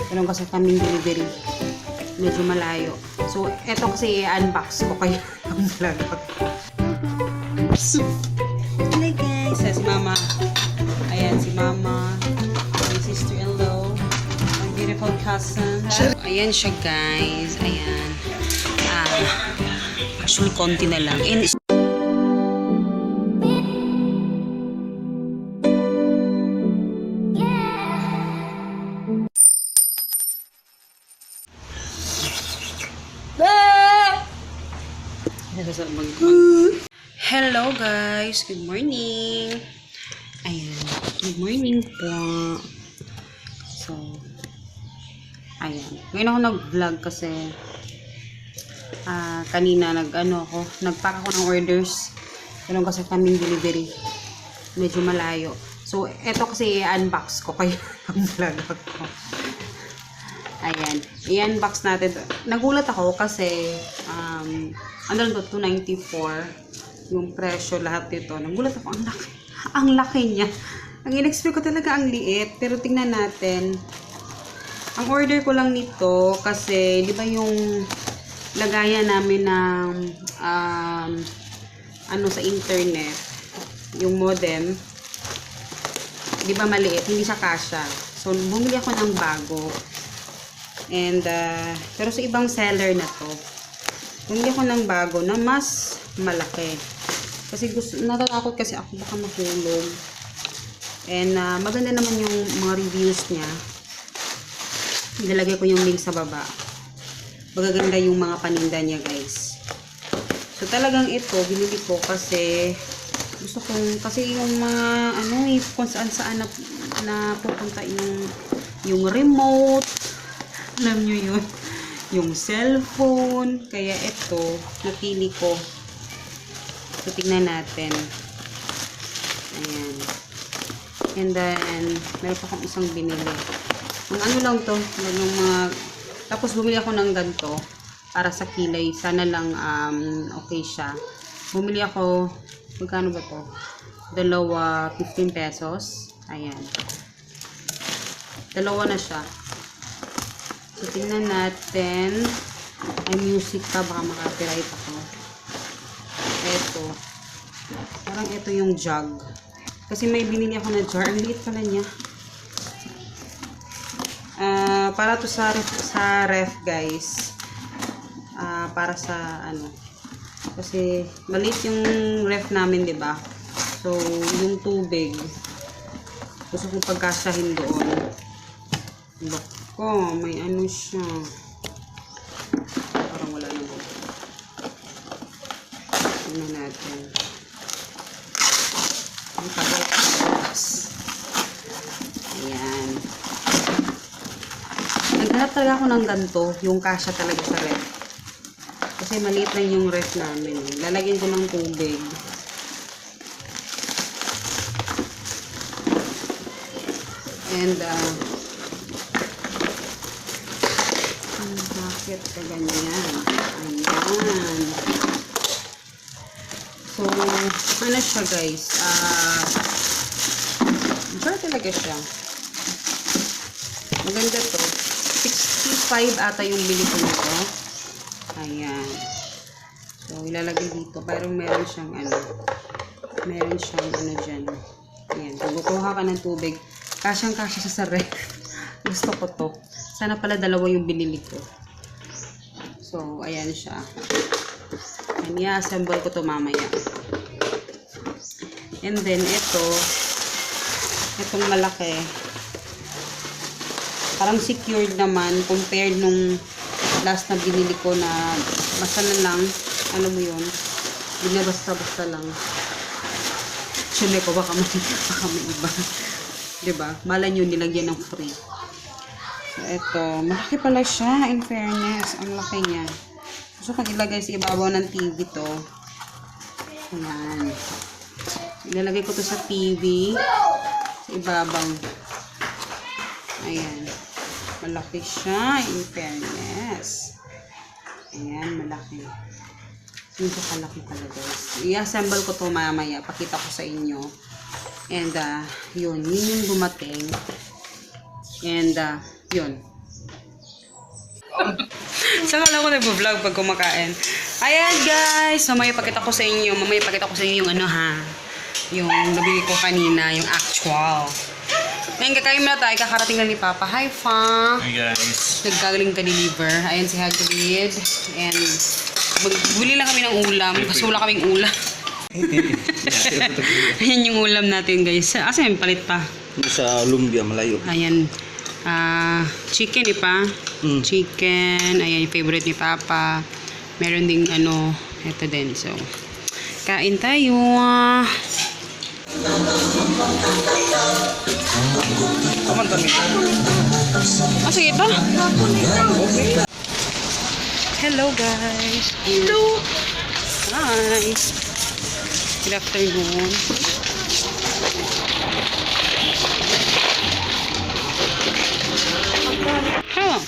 Meron kasi kaming delivery. Medyo malayo. So, eto kasi i-unbox ko kayo ang vlog ko. Hi guys! Si Mama. Ayan, si Mama. My sister-in-law. My beautiful cousin. Ayan siya guys. Ayan. Actually, konti na lang. And hello guys! Good morning! Ayan. Good morning po. So, ayan. Ngayon ako nag-vlog kasi kanina nagpack ako ng orders. Meron kasi kaming delivery. Medyo malayo. So, eto kasi i-unbox ko kayo ang vlog ko. Ayan. I-unbox natin. Nagulat ako kasi ano lang to, 294 yung presyo lahat dito. Nagulat ako, ang laki niya. Ang in-expect ko talaga ang liit, pero tingnan natin. Ang order ko lang nito kasi di ba yung lagayan namin ng sa internet, yung modem, di ba maliit, hindi siya kasya. So bumili ako ng bago. And pero sa ibang seller na to, bumili ako ng bago na mas malaki. Kasi natatakot kasi ako baka mahulog. And maganda naman yung mga reviews niya. Ilalagay ko yung link sa baba. Magaganda yung mga paninda niya guys. So talagang ito, binili ko kasi gusto kong, kasi yung mga kung saan na pupunta yung remote. Alam nyo yun. Yung cellphone. Kaya ito, napili ko. So, tingnan natin. Ayan. And then, meron pa akong isang binili. Ang lang to, yung mga, tapos bumili ako ng ganito para sa kilay. Sana lang okay siya. Bumili ako, magkano ba to? Dalawa, 15 pesos. Ayan. Dalawa na siya. So, tingnan natin. May music pa, baka makapiright ako. Ito. Parang ito yung jug. Kasi may binili ako na jar. Ang liit pala niya. Para to sa ref guys. Para sa kasi maliit yung ref namin, 'di ba? So, yung tubig gusto kong pagkasahin doon. Bako, may siya. Parang wala na doon. Tingnan natin. Ang tagal. Ayan. Naghanap talaga ako ng ganito, yung kasya talaga sa ref. Kasi maliit lang yung ref namin. Lalagyan ko ng tubig. And, bakit ka ganyan? Ayan. So, siya guys? Jar talaga siya. Maganda to. 65 ata yung bili ko nito. Ayan. So, ilalagay dito. Pero meron siyang dyan. Ayan. Kung kukuha ka ng tubig, kasyang-kasya siya sa ref. Gusto ko to. Sana pala dalawa yung binili ko. So, ayan siya. And i-assemble ko to mamaya. And then, itong malaki. Parang secured naman compared nung last na binili ko na basta na lang, alam mo yun, binabasta-basta lang. Actually ko, baka may iba. Diba? Mala nyo nilagyan ng free. So, ito. Malaki pala siya. In fairness. Ang laki niya. Gusto kong ilagay sa ibabaw ng TV to. Ayan. Ilalagay ko to sa TV. Sa ibabaw. Ayan. Malaki siya. In fairness. Ayan. Malaki. Hindi kalaki pala guys. I-assemble ko to mamaya. Pakita ko sa inyo. And, yun yung dumating. And, yun. Saka lang ako nag-vlog pag kumakain. Ayan guys, mamaya pakita ko sa inyo yung ano ha. Yung nabili ko kanina, yung actual. Ngayon kakain muna tayo, kakarating lang ni Papa. Hi Fa! Hi guys. Nagkagaling ka-deliver. Ayan si Hagrid. And magbili lang kami ng ulam kasi wala kaming ulam. Ayan yung ulam natin guys. Asa yung palit pa? Sa lumbia, malayo. Ayan. Chicken pa. Chicken. Ayan yung favorite ni Papa. Meron ding ano, ito din. So, kain tayo. Kaman kami. Sige pa. Hello guys. Hello. Hi. Good afternoon. Hello.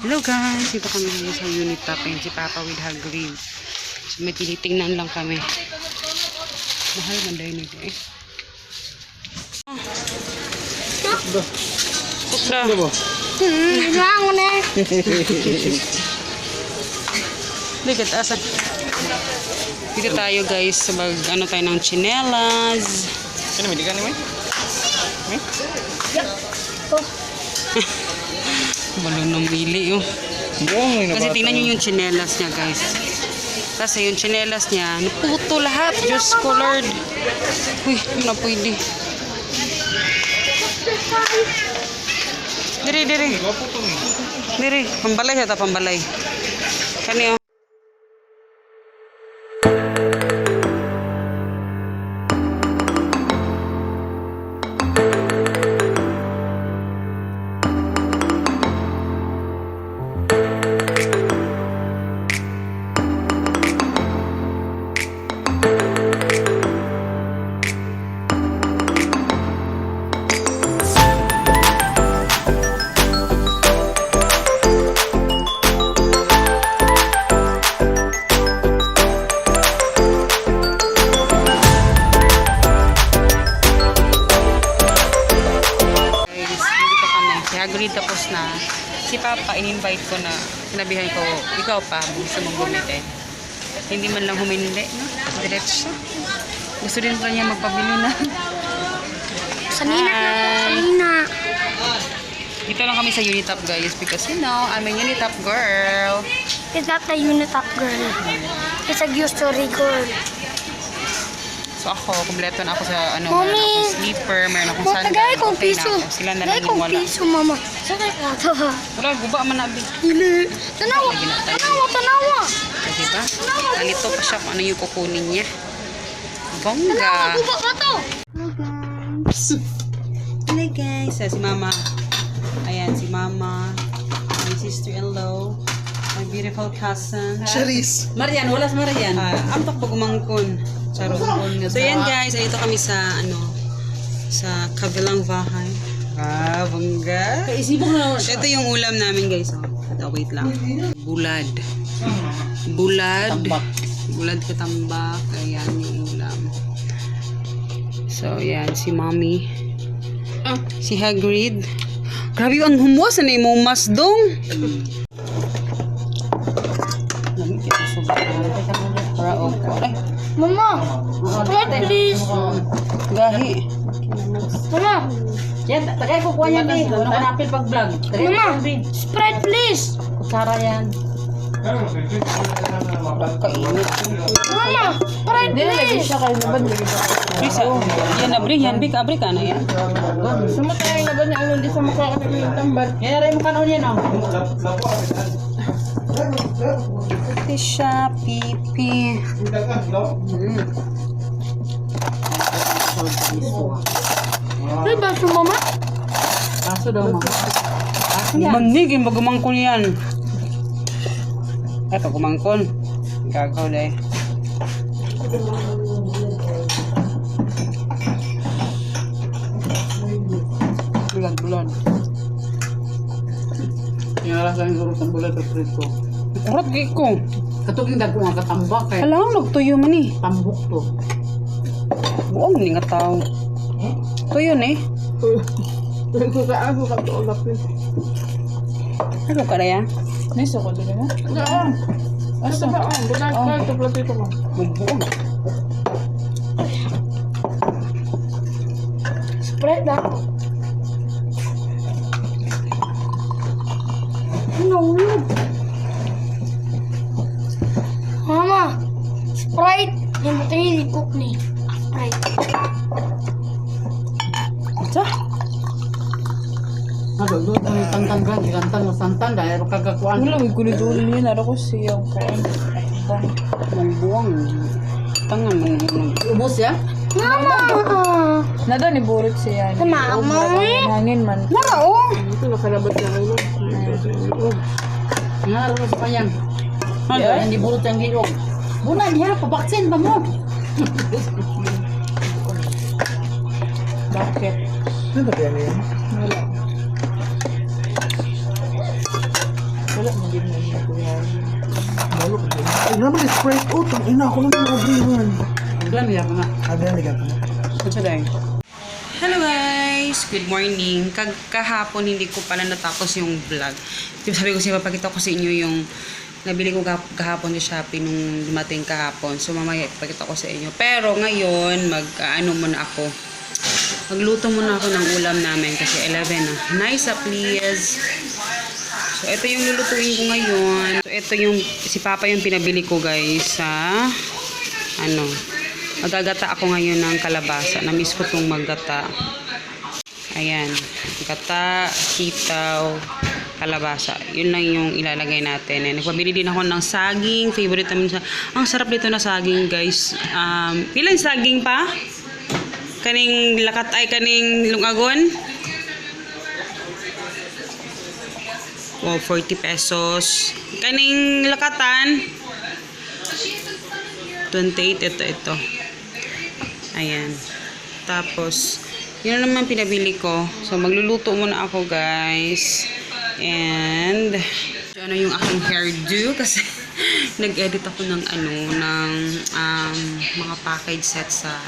Hello guys. Dito kami ngayon sa unit top. Ayan si Papa with Hagrid. So may tinitingnan lang kami. Mahal man dahil nito eh. Putra. Lang na. Ligat asa. Dito tayo guys sa ano tayo ng chinelas. Ano hindi ka ni May? May? Balon ng mili oh. Kasi tingnan nyo yung chinelas niya guys. Kasi yung chinelas niya naputo lahat. Diyos ko Lord. Uy, hindi na pwede. Diri. Diri, pambalay siya ta pambalay. Kani oh. Hagrid tapos na. Si Papa, in-invite ko na. Sinabihan ko, ikaw pa, gusto mong bumili. Hindi man lang humindi, no? Diretso. Gusto din pa niya magpabili na. Sanina. Dito lang kami sa Unitop guys because you know, I'm a Unitop girl. It's not a Unitop girl. It's a Story girl. So ako, kumpleto na ako sa ano, Mommy! meron akong sleeper, meron akong sandal. Tagay kong Okay na piso. ako. Sila na lang Tagay yung kong wala. piso, mama. Sakay ka. Tawa. Wala, guba man nabi. Dili. Tanawa. Tanawa. Diba? Nalito pa siya kung ano yung kukunin niya. Tanawa, Bongga! guba ka to. Hello guys! Si Mama. Ayan, si Mama. My sister-in-law. My beautiful cousin. Charis. Marian, wala sa Marian. Amtok pag umangkon. Charo. So yan guys, dito kami sa ano, sa kabilang bahay. Bongga. Ito yung ulam namin guys. Wait lang. Bulad. Bulad katambak. Ayan yung ulam. So yan, si Mommy. Si Hagrid. Grabe ang humus. Ano yung mas dong? Para okay. Mama. Bread, please. Gahi. Mama. Yan, tagay ko kuha niya din. Ano ka napil pag vlog? Mama. Spread, please. Kutsara yan. Kainit. Mama. Spread, please. kayo naban. Bisa. Yan na bri. Yan bika. Bri ka na yan. Sumatay na ba niya ang hindi sa makakapit ng tambar? Yan rin mo kanon yan oh. Ito siya. Pipi. Ay, baso, mama. Kaso daw mga. Manigin. Magumangkon yan. Ito kumangkon. Gagaw dahil. Bulad. Yung alas lang yung sa bulat at prito. Kurot gay ko. Katuging dagko nga katambak kay Alam, nagtuyo man eh. tambok to. Buong ni nga tao. Tuyo ni. Ko ka ako ka to lapin. Ano ka na yan? Niso ko din mo? Oo. Asa? Oo, ito platito ko. Magbuong. Sprite na. Ano? Mama, Sprite. Yung battery di cook ni. Sprite. Sa? Nadulot ang tantang gantang santan dahil kagakuan Wala, may gulo-gulo niya. Nara ko siyang kain. ng buwang. Tangan ng ubos ya. Mama! Nada ni burot siya. Mama! Hangin man. Mara, oh! Ito nakalabat na ulo. Nga, sa kanyang. Yeah. Hindi burot ang gilok. Muna, diha, pabaksin pa mo. Bakit? Ano ba yan? Wala. Wala mo din mo niya kuya. Ay, naman yung Sprite. Oh, tangina ako lang yung obriman. Alam niya pa nga. Abi, naligan ko na. Hello guys! Good morning. Kahapon hindi ko pala natapos yung vlog. Sabi ko siya, papakita ko sa inyo yung nabili ko kahapon sa Shopee nung dumating kahapon. So mamaya ipakita ko sa inyo. Pero ngayon, muna ako. Magluto muna ako ng ulam namin kasi 11 na. Nice please! So ito yung lulutuin ko ngayon. So ito yung, si Papa yung pinabili ko guys sa, magagata ako ngayon ng kalabasa. Na-miss ko itong maggata. Ayan. Gata, sitaw, kalabasa. Yun lang yung ilalagay natin. And nagpabili din ako ng saging. Favorite naman siya. Ang sarap dito na saging, guys. Ilan saging pa? Kaning lakat ay kaning lungagon? Oh, 40 pesos. Kaning lakatan? 28. Ito. Ayan. Tapos, yun naman pinabili ko. So, magluluto muna ako, guys. And, ano yung aking hairdo kasi nag-edit ako ng mga package sets sa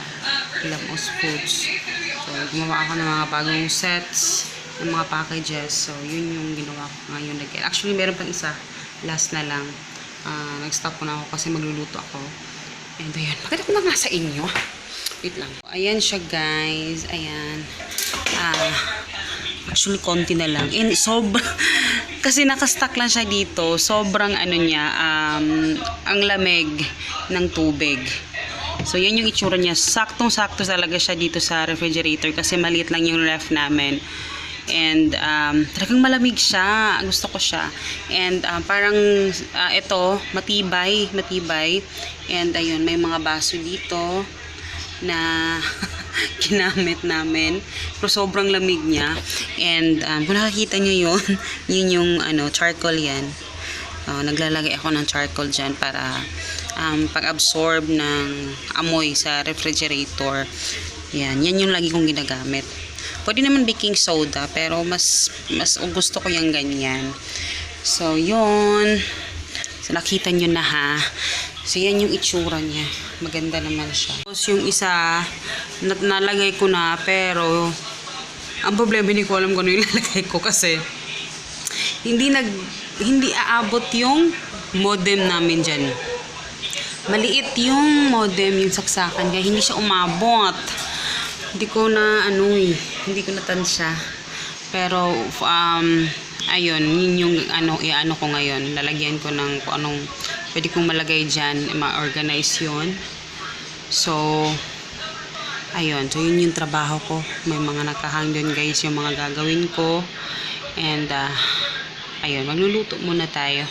Lamos Foods. So, gumawa ako ng mga bagong sets ng mga packages. So, yun yung ginawa ko ngayon. Actually, meron pang isa. Last na lang. Nag-stop ko na ako kasi magluluto ako. And ayan, pakita ko na nga sa inyo. Wait lang. Ayan siya, guys. Ayan. Actually, konti na lang. And kasi nakastack lang siya dito. Sobrang ang lamig ng tubig. So, yan yung itsura niya. Saktong-sakto talaga siya dito sa refrigerator kasi maliit lang yung ref namin. And talagang malamig siya. Gusto ko siya. And parang ito, matibay. And ayun, may mga baso dito na ginamit namin. Pero sobrang lamig niya. And kung nakakita nyo yun, yun yung charcoal yan. Naglalagay ako ng charcoal dyan para pag-absorb ng amoy sa refrigerator. Yan yung lagi kong ginagamit. Pwede naman baking soda, pero mas gusto ko yung ganyan. So, yun. So, nakita nyo na ha. So, yan yung itsura niya. Maganda naman siya. Tapos, yung isa, nalagay ko na, pero ang problema, hindi ko alam kung ano yung ilalagay ko kasi hindi aabot yung modem namin dyan. Maliit yung modem, yung saksakan, kaya hindi siya umabot. Hindi ko na hindi ko natansya. Pero ayun, yun yung i-ano ko ngayon. Lalagyan ko ng kung anong pwede kong malagay diyan, ma-organize 'yon. So ayun, so yun yung trabaho ko. May mga nakahang doon, guys, yung mga gagawin ko. And ayun, magluluto muna tayo.